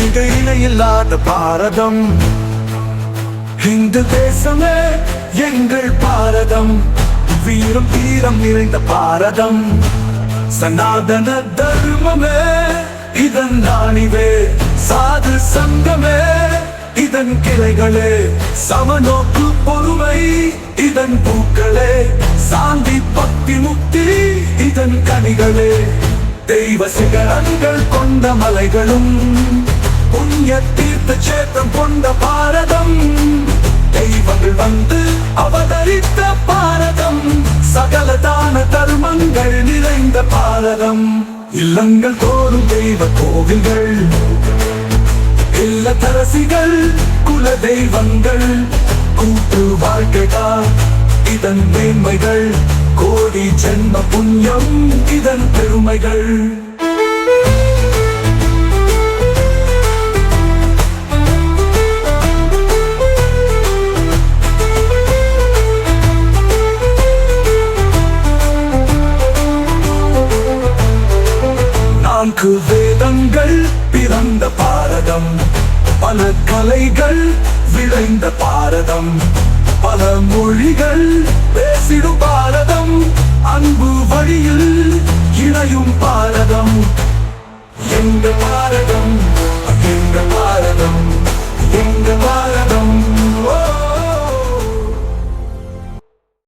இங்கு இணையில்லாத பாரதம். இந்து தேசமே எங்கள் பாரதம், வீரம் தீரம் நிறைந்த பாரதம். சனாதன தர்மமே இதன் ஆணிவே, சாது சங்கமே இதன் கிளைகளே, சமநோக்கு பொறுமை இதன் பூக்களே, சாந்தி பக்தி முக்தி இதன் கனிகளே. தெய்வ சிகரங்கள் கொண்ட மலைகளும் புண்ணிய தீர்த்த சேத்திரம் கொண்ட பாரதம். தெய்வங்கள் வந்து அவதரித்த பாரதம், சகல தான தர்மங்கள் நிறைந்த பாரதம். இல்லங்கள் தோறும் தெய்வ கோவில்கள், இல்லத்தரசிகள் குல தெய்வங்கள். கூட்டு வாழ்க்கைதான் இதன் மேன்மைகள், கோடி ஜென்ம புண்ணியம் இதன் பெருமைகள். நான்கு வேதங்கள் பிறந்த பாரதம், பல கலைகள் விளைந்த பாரதம், பல மொழிகள் பேசிடும் பாரதம்.